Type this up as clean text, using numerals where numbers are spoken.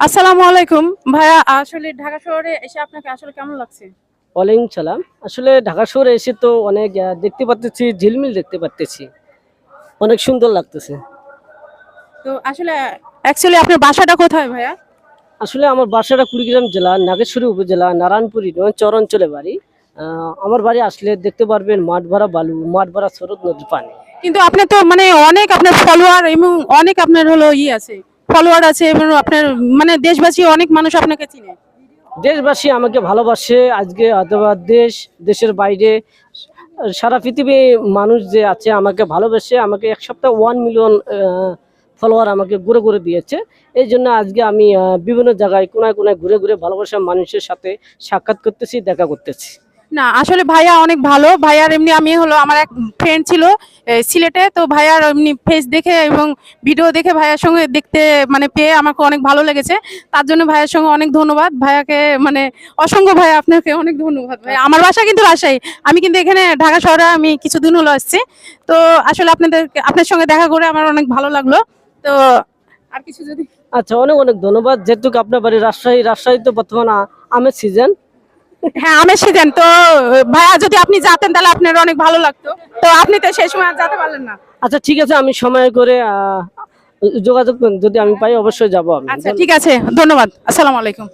আসসালামু আলাইকুম ভাইয়া, আসলে ঢাকা শহরে এসে আপনাকে আসলে কেমন লাগছে? ওয়ালাইকুম সালাম। আসলে ঢাকা শহরে এসে তো অনেক দেখতে পাচ্তেছি, ঝিলমিল দেখতে পাচ্তেছি, অনেক সুন্দর লাগতেছে। তো আসলে অ্যাকচুয়ালি আপনার বাসাটা কোথায় ভাইয়া? আসলে আমার বাসাটা কুড়িগ্রাম জেলা নাগেশ্বরী উপজেলা নারায়ণপুর ইউনিয়ন চর অঞ্চলে বাড়ি। আমার বাড়ি আসলে দেখতে পারবেন মাঠ ভরা বালু, মাঠ ভরা স্রোত, নদীর পানি। কিন্তু আপনি তো মানে অনেক আপনার ফলোয়ার এবং অনেক আপনার হলো আছে, ফলোয়ার আছে এবং আপনার মানে দেশবাসী অনেক মানুষ আপনাকে চিনে। দেশবাসী আমাকে ভালোবাসে আজকে, অথবা দেশের বাইরে সারা পৃথিবী মানুষ যে আছে আমাকে ভালোবাসে, আমাকে এক সপ্তাহ 1 মিলিয়ন ফলোয়ার আমাকে ঘুরে ঘুরে দিয়েছে। এই জন্য আজকে আমি বিভিন্ন জায়গায় কোনায় কোনায় ঘুরে ঘুরে ভালোবাসা মানুষের সাথে সাক্ষাৎ করতেছি, দেখা করতেছি। না আসলে ভাইয়া অনেক ভালো। ভাইয়ার এমনি আমি হলো আমার এক ফ্রেন্ড ছিল সিলেটে, তো ভাইয়ার এমনি ফেস দেখে এবং ভিডিও দেখে ভাইয়ার সঙ্গে দেখতে মানে পেয়ে আমাকে অনেক ভালো লেগেছে। তার জন্য ভাইয়ার সঙ্গে অনেক ধন্যবাদ ভাইয়াকে, মানে অসংখ্য ভাইয়া আপনাকে অনেক ধন্যবাদ ভাইয়া। আমার বাসা কিন্তু রাজশাহী, আমি কিন্তু এখানে ঢাকা শহরে আমি কিছুদিন হলো আসছি। তো আসলে আপনার সঙ্গে দেখা করে আমার অনেক ভালো লাগলো। তো আর কিছু যদি আচ্ছা, অনেক অনেক ধন্যবাদ। যেহেতু আপনার বাড়ি রাজশাহী, রাজশাহী তো বর্তমানে আমের সিজন। হ্যাঁ আমের সিজন তো, ভাইয়া যদি আপনি যেতেন তাহলে আপনার অনেক ভালো লাগতো। তো আপনি তো সেই সময় আর যেতে পারলেন না। আচ্ছা ঠিক আছে, আমি সময় করে যোগাযোগ যদি আমি পাই অবশ্যই যাব আমি। আচ্ছা ঠিক আছে, ধন্যবাদ। আসসালামু আলাইকুম।